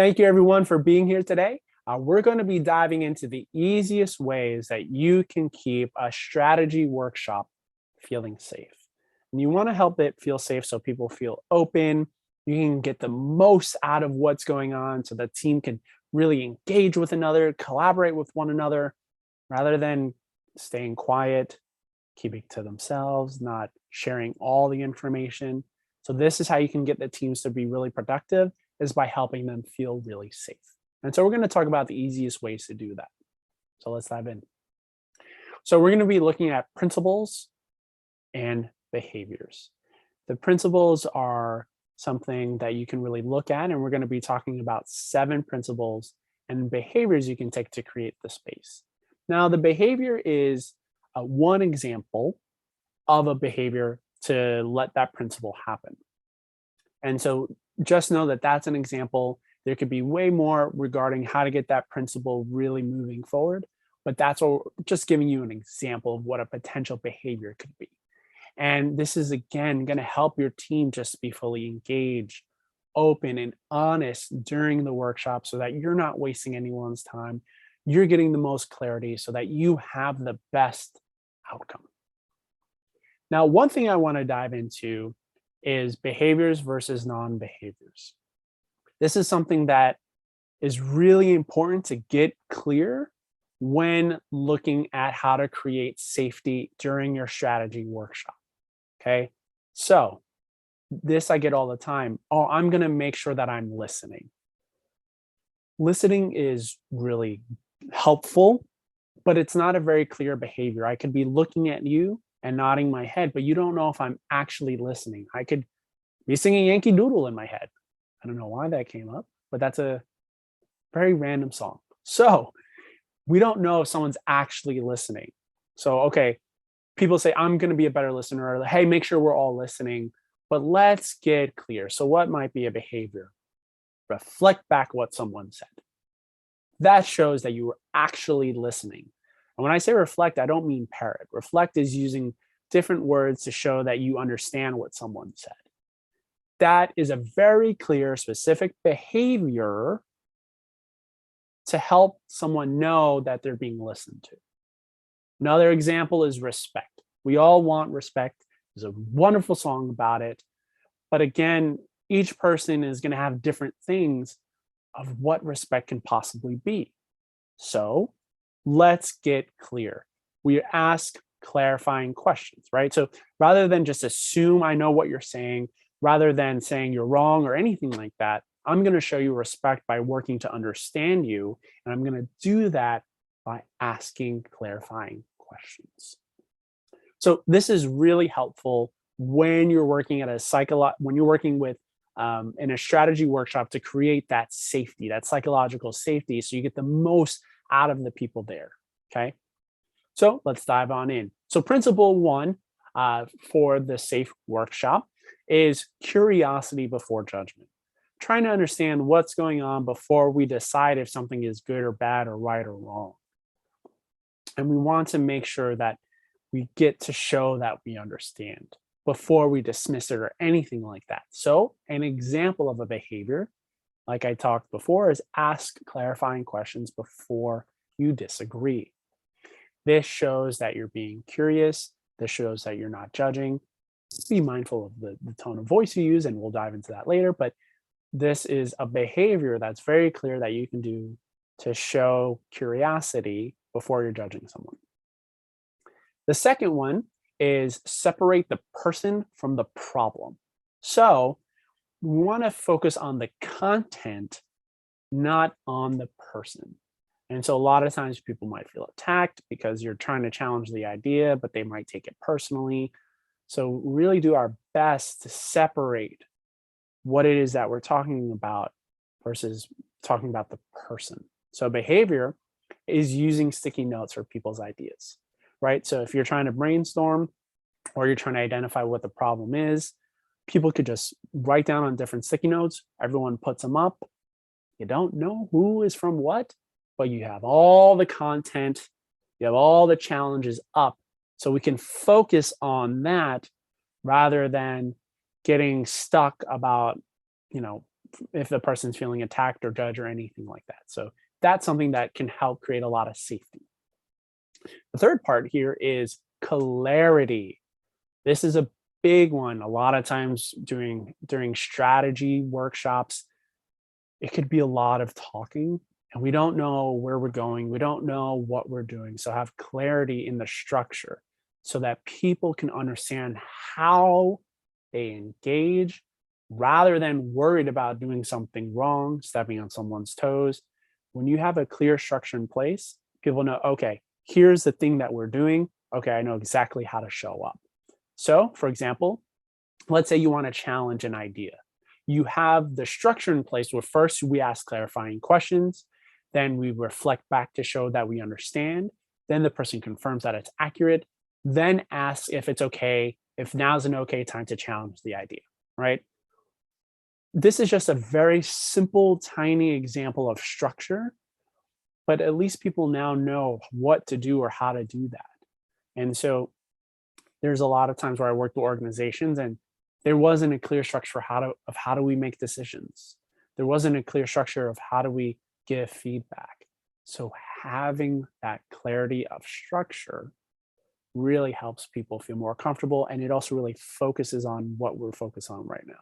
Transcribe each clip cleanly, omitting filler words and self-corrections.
Thank you everyone for being here today. We're going to be diving into the easiest ways that you can keep a strategy workshop feeling safe. And you want to help it feel safe so people feel open. You can get the most out of what's going on so the team can really engage with another, collaborate with one another, rather than staying quiet, keeping to themselves, not sharing all the information. So this is how you can get the teams to be really productive, is by helping them feel really safe. And so we're going to talk about the easiest ways to do that. So let's dive in. So we're going to be looking at principles and behaviors. The principles are something that you can really look at, and we're going to be talking about 7 principles and behaviors you can take to create the space. Now, the behavior is one example of a behavior to let that principle happen. And so just know that that's an example. There could be way more regarding how to get that principle really moving forward, but that's all, just giving you an example of what a potential behavior could be. And this is, again, going to help your team just be fully engaged, open, and honest during the workshop so that you're not wasting anyone's time. You're getting the most clarity so that you have the best outcome. Now, one thing I want to dive into is behaviors versus non-behaviors. This is something that is really important to get clear when looking at how to create safety during your strategy workshop. Okay, so this I get all the time. Oh, I'm going to make sure that I'm listening. Listening is really helpful, but it's not a very clear behavior. I could be looking at you and nodding my head, but you don't know if I'm actually listening. I could be singing Yankee Doodle in my head. I don't know why that came up, but that's a very random song. So we don't know if someone's actually listening. So, okay, people say, I'm going to be a better listener, or hey, make sure we're all listening, but let's get clear. So what might be a behavior? Reflect back what someone said. That shows that you were actually listening. And when I say reflect, I don't mean parrot. Reflect is using different words to show that you understand what someone said. That is a very clear, specific behavior to help someone know that they're being listened to. Another example is respect. We all want respect. There's a wonderful song about it. But again, each person is going to have different things of what respect can possibly be. So let's get clear. We ask clarifying questions, right? So rather than just assume I know what you're saying, rather than saying you're wrong or anything like that, I'm going to show you respect by working to understand you. And I'm going to do that by asking clarifying questions. So this is really helpful when you're working at when you're working with in a strategy workshop to create that safety, that psychological safety, so you get the most out of the people there. Okay, so let's dive on in. So principle 1 for the safe workshop is curiosity before judgment. Trying to understand what's going on before we decide if something is good or bad or right or wrong. And we want to make sure that we get to show that we understand before we dismiss it or anything like that. So an example of a behavior, like I talked before, is ask clarifying questions before you disagree. This shows that you're being curious. This shows that you're not judging. Be mindful of the tone of voice you use, and we'll dive into that later. But this is a behavior that's very clear that you can do to show curiosity before you're judging someone. The second one is separate the person from the problem. So we want to focus on the content, not on the person. And so a lot of times people might feel attacked because you're trying to challenge the idea, but they might take it personally. So really do our best to separate what it is that we're talking about versus talking about the person. So behavior is using sticky notes for people's ideas, right? So if you're trying to brainstorm or you're trying to identify what the problem is, people could just write down on different sticky notes. Everyone puts them up. You don't know who is from what, but you have all the content, you have all the challenges up. So we can focus on that rather than getting stuck about, if the person's feeling attacked or judged or anything like that. So that's something that can help create a lot of safety. The third part here is clarity. This is a big one. A lot of times during strategy workshops, it could be a lot of talking and we don't know where we're going. We don't know what we're doing. So have clarity in the structure so that people can understand how they engage rather than worried about doing something wrong, stepping on someone's toes. When you have a clear structure in place, people know, okay, here's the thing that we're doing. Okay, I know exactly how to show up. So, for example, let's say you want to challenge an idea. You have the structure in place where first we ask clarifying questions, then we reflect back to show that we understand, then the person confirms that it's accurate, then asks if it's okay, if now's an okay time to challenge the idea, right? This is just a very simple, tiny example of structure, but at least people now know what to do or how to do that. And so there's a lot of times where I work with organizations and there wasn't a clear structure of how do we make decisions. There wasn't a clear structure of how do we give feedback. So having that clarity of structure really helps people feel more comfortable, and it also really focuses on what we're focused on right now.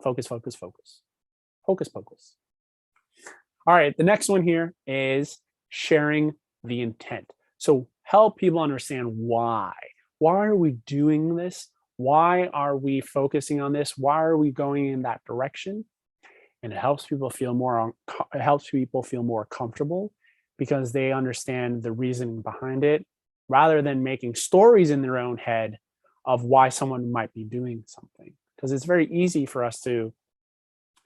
Focus, focus, focus. Hocus pocus. All right, the next one here is sharing the intent. So help people understand why. Why are we doing this? Why are we focusing on this? Why are we going in that direction? And it helps people feel more comfortable because they understand the reasoning behind it rather than making stories in their own head of why someone might be doing something. Because it's very easy for us to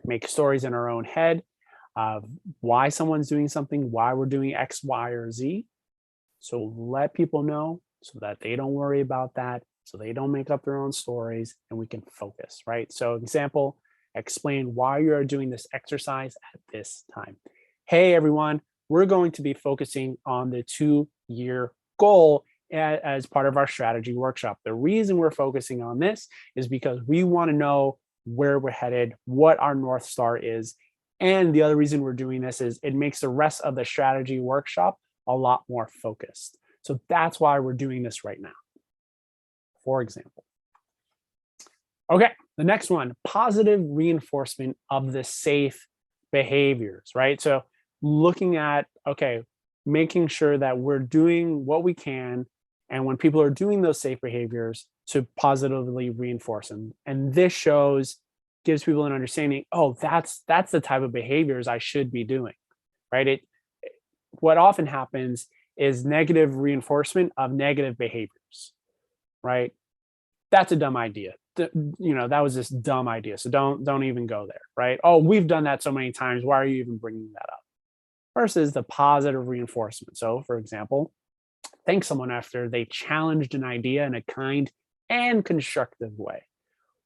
make stories in our own head of why someone's doing something, why we're doing X, Y, or Z. So let people know so that they don't worry about that, so they don't make up their own stories, and we can focus, right? So example, explain why you are doing this exercise at this time. Hey, everyone, we're going to be focusing on the 2-year goal as part of our strategy workshop. The reason we're focusing on this is because we want to know where we're headed, what our North Star is. And the other reason we're doing this is it makes the rest of the strategy workshop a lot more focused. So that's why we're doing this right now, for example. Okay, the next one, positive reinforcement of the safe behaviors, right? So looking at, okay, making sure that we're doing what we can, and when people are doing those safe behaviors, to positively reinforce them. And this gives people an understanding, oh, that's the type of behaviors I should be doing, right? What often happens is negative reinforcement of negative behaviors, right? That's a dumb idea. That was this dumb idea. So don't even go there, right? Oh, we've done that so many times. Why are you even bringing that up? Versus the positive reinforcement. So, for example, thank someone after they challenged an idea in a kind and constructive way.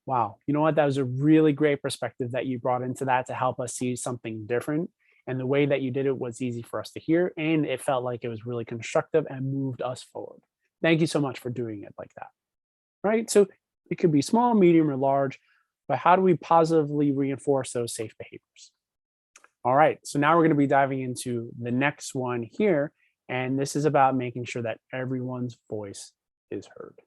Wow, you know what? That was a really great perspective that you brought into that to help us see something different. And the way that you did it was easy for us to hear, and it felt like it was really constructive and moved us forward. Thank you so much for doing it like that, right? So it could be small, medium, or large, but how do we positively reinforce those safe behaviors? All right, so now we're going to be diving into the next one here, and this is about making sure that everyone's voice is heard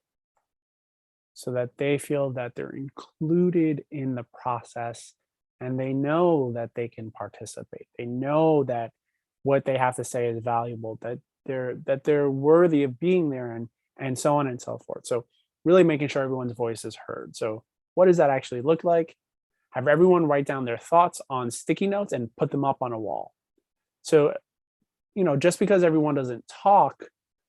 so that they feel that they're included in the process and they know that they can participate. They know that what they have to say is valuable, that they're worthy of being there, and so on and so forth. So really making sure everyone's voice is heard. So what does that actually look like? Have everyone write down their thoughts on sticky notes and put them up on a wall. So, just because everyone doesn't talk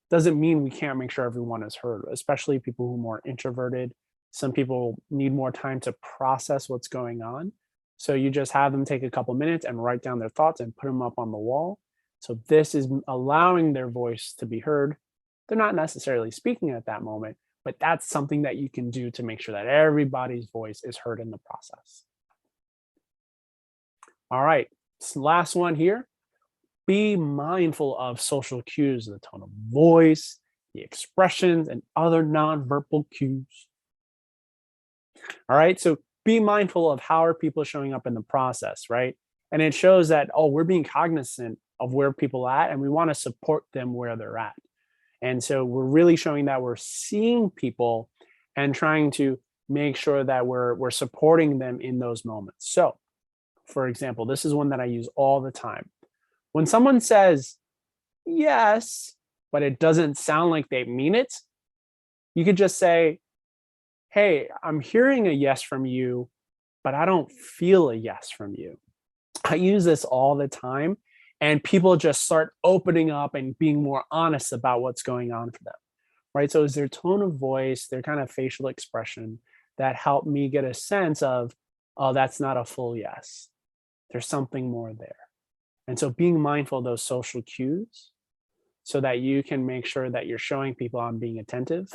doesn't mean we can't make sure everyone is heard, especially people who are more introverted. Some people need more time to process what's going on. So you just have them take a couple minutes and write down their thoughts and put them up on the wall. So this is allowing their voice to be heard. They're not necessarily speaking at that moment, but that's something that you can do to make sure that everybody's voice is heard in the process. All right, last one here. Be mindful of social cues, the tone of voice, the expressions, and other nonverbal cues. All right, so be mindful of how are people showing up in the process, right? And it shows that, oh, we're being cognizant of where people are at and we want to support them where they're at. And so we're really showing that we're seeing people and trying to make sure that we're supporting them in those moments. So, for example, this is one that I use all the time. When someone says yes, but it doesn't sound like they mean it, you could just say, "Hey, I'm hearing a yes from you, but I don't feel a yes from you." I use this all the time, and people just start opening up and being more honest about what's going on for them, right? So it's their tone of voice, their kind of facial expression that help me get a sense of, oh, that's not a full yes. There's something more there. And so being mindful of those social cues so that you can make sure that you're showing people I'm being attentive,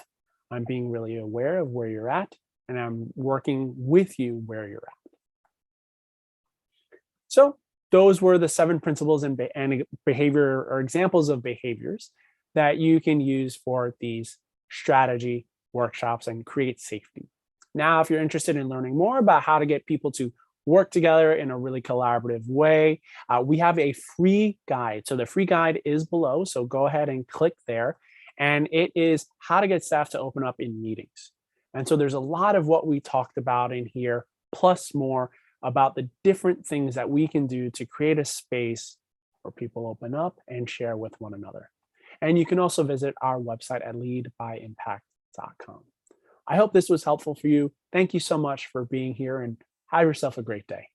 I'm being really aware of where you're at, and I'm working with you where you're at. So those were the 7 principles and behavior or examples of behaviors that you can use for these strategy workshops and create safety. Now, if you're interested in learning more about how to get people to work together in a really collaborative way, we have a free guide. So the free guide is below. So go ahead and click there. And it is how to get staff to open up in meetings. And so there's a lot of what we talked about in here, plus more about the different things that we can do to create a space where people open up and share with one another. And you can also visit our website at leadbyimpact.com. I hope this was helpful for you. Thank you so much for being here and have yourself a great day.